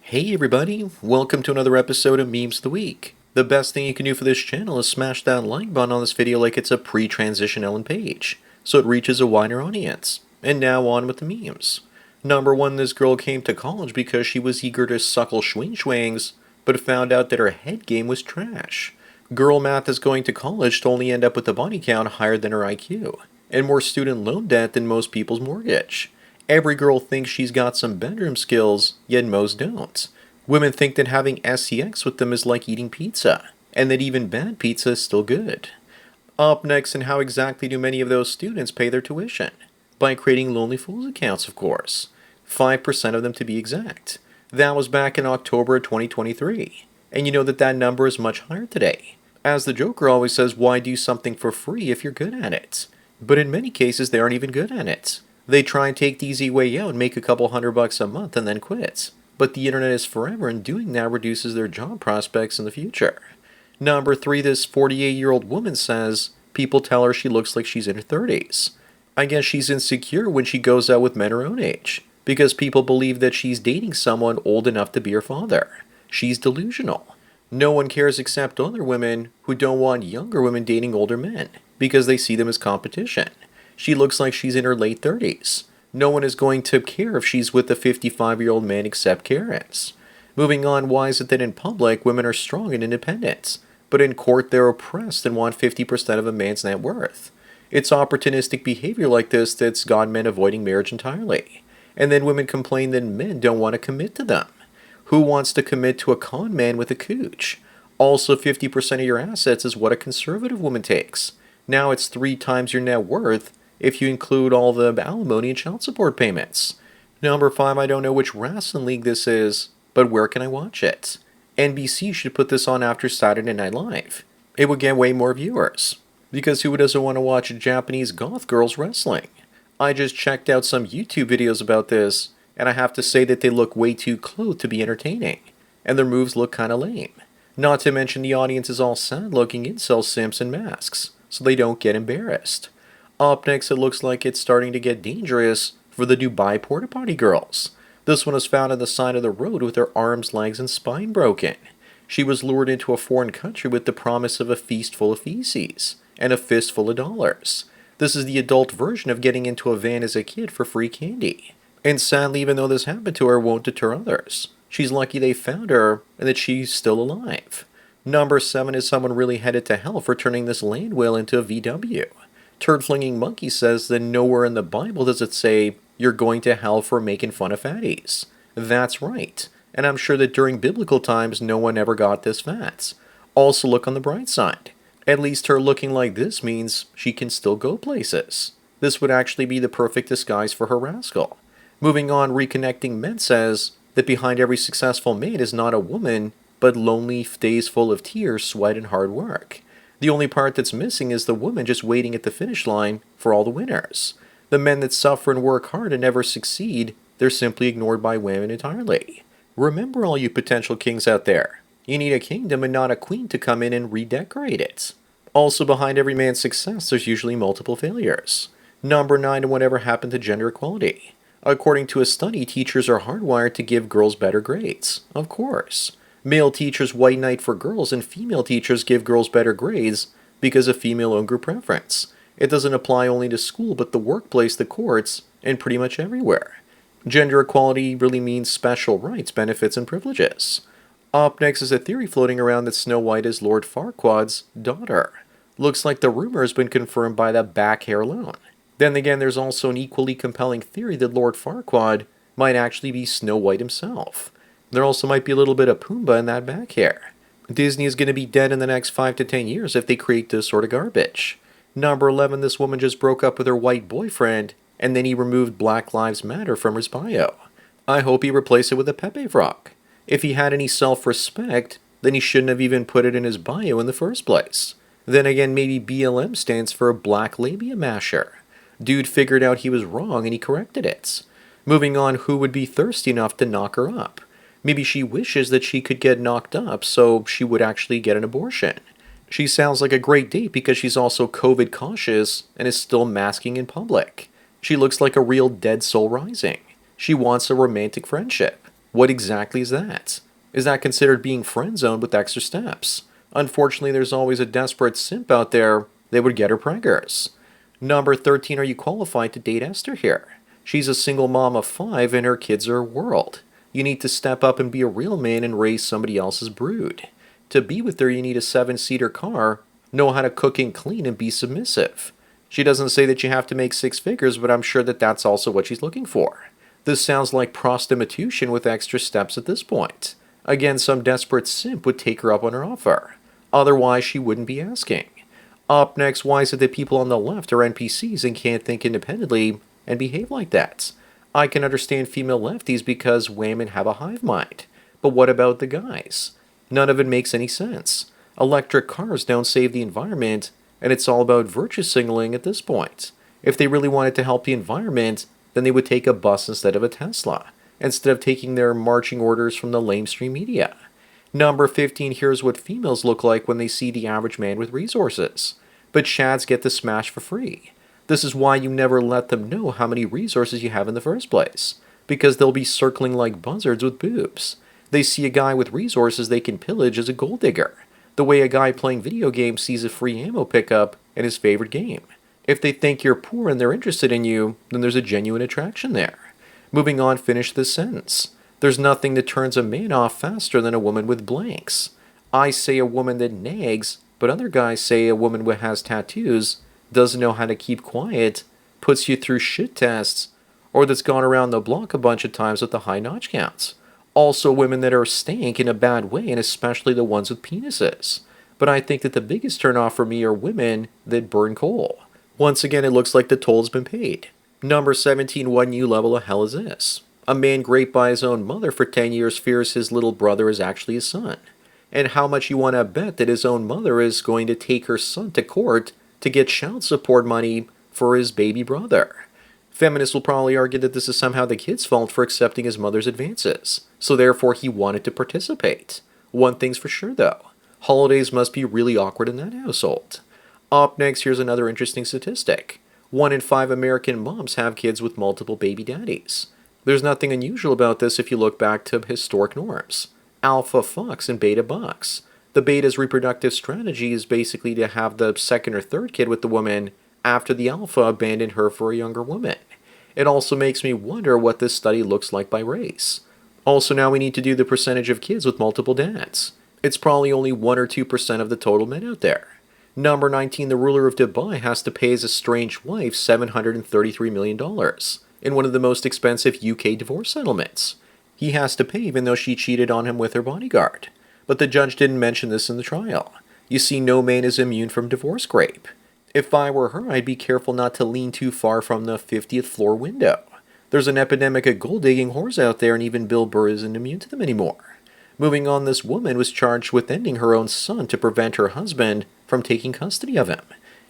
Hey everybody, welcome to another episode of Memes of the Week. The best thing you can do for this channel is smash that like button on this video like it's a pre-transition Ellen page, so it reaches a wider audience. And now on with the memes. Number 1, this girl came to college because she was eager to suckle schwing-schwangs, but found out that her head game was trash. Girl math is going to college to only end up with a body count higher than her IQ, and more student loan debt than most people's mortgage. Every girl thinks she's got some bedroom skills, yet most don't. Women think that having sex with them is like eating pizza, and that even bad pizza is still good. Up next, and how exactly do many of those students pay their tuition? By creating Lonely Fools accounts, of course. 5% of them to be exact. That was back in October of 2023. And you know that number is much higher today. As the Joker always says, why do something for free if you're good at it? But in many cases, they aren't even good at it. They try and take the easy way out and make a couple $100 a month and then quit. But the internet is forever, and doing that reduces their job prospects in the future. Number 3, this 48-year-old woman says people tell her she looks like she's in her 30s. I guess she's insecure when she goes out with men her own age, because people believe that she's dating someone old enough to be her father. She's delusional. No one cares except other women who don't want younger women dating older men, because they see them as competition. She looks like she's in her late 30s. No one is going to care if she's with a 55-year-old man except Karens. Moving on, why is it that in public women are strong and independent, but in court they're oppressed and want 50% of a man's net worth? It's opportunistic behavior like this that's got men avoiding marriage entirely. And then women complain that men don't want to commit to them. Who wants to commit to a con man with a cooch? Also, 50% of your assets is what a conservative woman takes. Now it's 3 times your net worth if you include all the alimony and child support payments. Number 5, I don't know which wrestling league this is, but where can I watch it? NBC should put this on after Saturday Night Live. It would get way more viewers. Because who doesn't want to watch Japanese goth girls wrestling? I just checked out some YouTube videos about this, and I have to say that they look way too clothed to be entertaining, and their moves look kinda lame. Not to mention the audience is all sad-looking incel simps in masks, so they don't get embarrassed. Up next, it looks like it's starting to get dangerous for the Dubai porta potty girls. This one was found on the side of the road with her arms, legs, and spine broken. She was lured into a foreign country with the promise of a feast full of feces and a fistful of dollars. This is the adult version of getting into a van as a kid for free candy. And sadly, even though this happened to her, it won't deter others. She's lucky they found her and that she's still alive. Number 7 is someone really headed to hell for turning this land whale into a VW. Turd-flinging monkey says that nowhere in the Bible does it say you're going to hell for making fun of fatties. That's right, and I'm sure that during biblical times no one ever got this fat. Also, look on the bright side. At least her looking like this means she can still go places. This would actually be the perfect disguise for her rascal. Moving on, Reconnecting Men says that behind every successful man is not a woman, but lonely days full of tears, sweat, and hard work. The only part that's missing is the woman just waiting at the finish line for all the winners. The men that suffer and work hard and never succeed, they're simply ignored by women entirely. Remember, all you potential kings out there, you need a kingdom and not a queen to come in and redecorate it. Also, behind every man's success, there's usually multiple failures. Number 9, and whatever happened to gender equality? According to a study, teachers are hardwired to give girls better grades. Of course. Male teachers white knight for girls, and female teachers give girls better grades because of female-owned group preference. It doesn't apply only to school, but the workplace, the courts, and pretty much everywhere. Gender equality really means special rights, benefits, and privileges. Up next is a theory floating around that Snow White is Lord Farquaad's daughter. Looks like the rumor has been confirmed by the back hair alone. Then again, there's also an equally compelling theory that Lord Farquaad might actually be Snow White himself. There also might be a little bit of Pumbaa in that back hair. Disney is going to be dead in the next 5 to 10 years if they create this sort of garbage. Number 11, this woman just broke up with her white boyfriend, and then he removed Black Lives Matter from his bio. I hope he replaced it with a Pepe frog. If he had any self-respect, then he shouldn't have even put it in his bio in the first place. Then again, maybe BLM stands for Black Labia Masher. Dude figured out he was wrong and he corrected it. Moving on, who would be thirsty enough to knock her up? Maybe she wishes that she could get knocked up so she would actually get an abortion. She sounds like a great date because she's also COVID cautious and is still masking in public. She looks like a real Dead Soul Rising. She wants a romantic friendship. What exactly is that? Is that considered being friend-zoned with extra steps? Unfortunately, there's always a desperate simp out there that would get her preggers. Number 13, are you qualified to date Esther here? She's a single mom of 5 and her kids are her world. You need to step up and be a real man and raise somebody else's brood. To be with her, you need a 7-seater car, know how to cook and clean, and be submissive. She doesn't say that you have to make 6 figures, but I'm sure that that's also what she's looking for. This sounds like prostitution with extra steps at this point. Again, some desperate simp would take her up on her offer. Otherwise, she wouldn't be asking. Up next, why is it that people on the left are NPCs and can't think independently and behave like that? I can understand female lefties because women have a hive mind. But what about the guys? None of it makes any sense. Electric cars don't save the environment, and it's all about virtue signaling at this point. If they really wanted to help the environment, then they would take a bus instead of a Tesla, instead of taking their marching orders from the lamestream media. Number 15, here's what females look like when they see the average man with resources. But chads get to smash for free. This is why you never let them know how many resources you have in the first place, because they'll be circling like buzzards with boobs. They see a guy with resources they can pillage as a gold digger, the way a guy playing video games sees a free ammo pickup in his favorite game. If they think you're poor and they're interested in you, then there's a genuine attraction there. Moving on, finish this sentence. There's nothing that turns a man off faster than a woman with blanks. I say a woman that nags, but other guys say a woman who has tattoos, doesn't know how to keep quiet, puts you through shit tests, or that's gone around the block a bunch of times with the high notch counts. Also women that are stank in a bad way, and especially the ones with penises. But I think that the biggest turnoff for me are women that burn coal. Once again, it looks like the toll's been paid. Number 17, what new level of hell is this? A man raped by his own mother for 10 years fears his little brother is actually his son. And how much you want to bet that his own mother is going to take her son to court to get child support money for his baby brother? Feminists will probably argue that this is somehow the kid's fault for accepting his mother's advances, so therefore he wanted to participate. One thing's for sure though, holidays must be really awkward in that household. Up next, here's another interesting statistic. 1 in 5 American moms have kids with multiple baby daddies. There's nothing unusual about this if you look back to historic norms. Alpha fucks and beta bucks. The beta's reproductive strategy is basically to have the second or third kid with the woman after the alpha abandoned her for a younger woman. It also makes me wonder what this study looks like by race. Also, now we need to do the percentage of kids with multiple dads. It's probably only 1 or 2% of the total men out there. Number 19, the ruler of Dubai has to pay his estranged wife $733 million in one of the most expensive UK divorce settlements. He has to pay even though she cheated on him with her bodyguard. But the judge didn't mention this in the trial. You see, no man is immune from divorce rape. If I were her, I'd be careful not to lean too far from the 50th floor window. There's an epidemic of gold-digging whores out there, and even Bill Burr isn't immune to them anymore. Moving on, this woman was charged with ending her own son to prevent her husband from taking custody of him.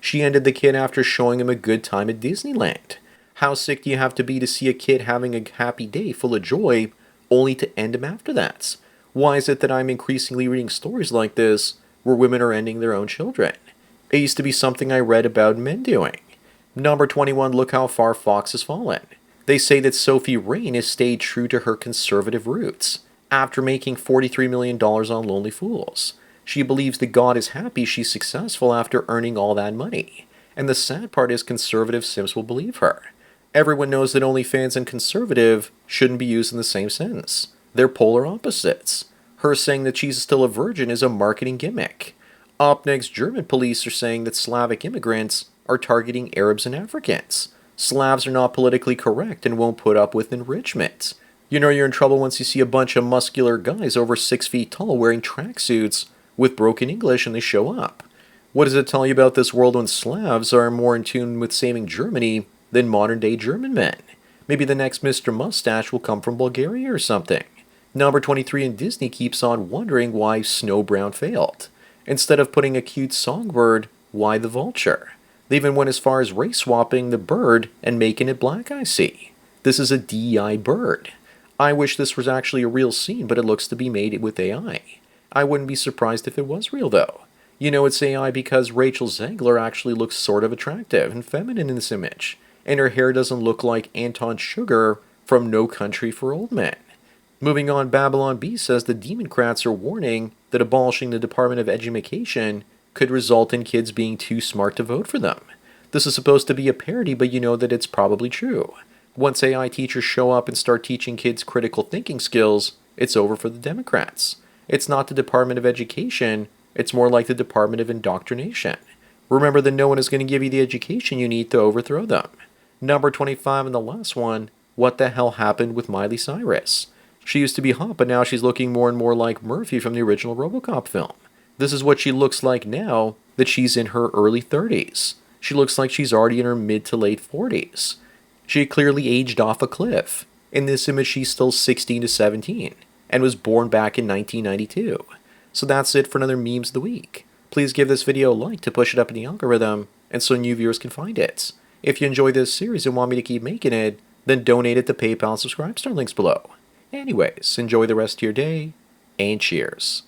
She ended the kid after showing him a good time at Disneyland. How sick do you have to be to see a kid having a happy day full of joy, only to end him after that? Why is it that I'm increasingly reading stories like this, where women are ending their own children? It used to be something I read about men doing. Number 21, look how far Fox has fallen. They say that Sophie Rain has stayed true to her conservative roots, after making $43 million on Lonely Fools. She believes that God is happy she's successful after earning all that money. And the sad part is conservative simps will believe her. Everyone knows that OnlyFans and conservative shouldn't be used in the same sentence. They're polar opposites. Her saying that she's still a virgin is a marketing gimmick. Up next, German police are saying that Slavic immigrants are targeting Arabs and Africans. Slavs are not politically correct and won't put up with enrichment. You know you're in trouble once you see a bunch of muscular guys over 6 feet tall wearing tracksuits with broken English and they show up. What does it tell you about this world when Slavs are more in tune with saving Germany than modern-day German men? Maybe the next Mr. Mustache will come from Bulgaria or something. Number 23, and Disney keeps on wondering why Snow Brown failed. Instead of putting a cute songbird, why the vulture? They even went as far as race swapping the bird and making it black, I see. This is a DEI bird. I wish this was actually a real scene, but it looks to be made with AI. I wouldn't be surprised if it was real, though. You know it's AI because Rachel Zegler actually looks sort of attractive and feminine in this image, and her hair doesn't look like Anton Sugar from No Country for Old Men. Moving on, Babylon B says the Democrats are warning that abolishing the Department of Education could result in kids being too smart to vote for them. This is supposed to be a parody, but you know that it's probably true. Once AI teachers show up and start teaching kids critical thinking skills, it's over for the Democrats. It's not the Department of Education, it's more like the Department of Indoctrination. Remember that no one is going to give you the education you need to overthrow them. Number 25 and the last one, what the hell happened with Miley Cyrus? She used to be hot, but now she's looking more and more like Murphy from the original RoboCop film. This is what she looks like now that she's in her early 30s. She looks like she's already in her mid to late 40s. She clearly aged off a cliff. In this image, she's still 16 to 17 and was born back in 1992. So that's it for another Memes of the Week. Please give this video a like to push it up in the algorithm and so new viewers can find it. If you enjoy this series and want me to keep making it, then donate it to PayPal and subscribe star links below. Anyways, enjoy the rest of your day, and cheers.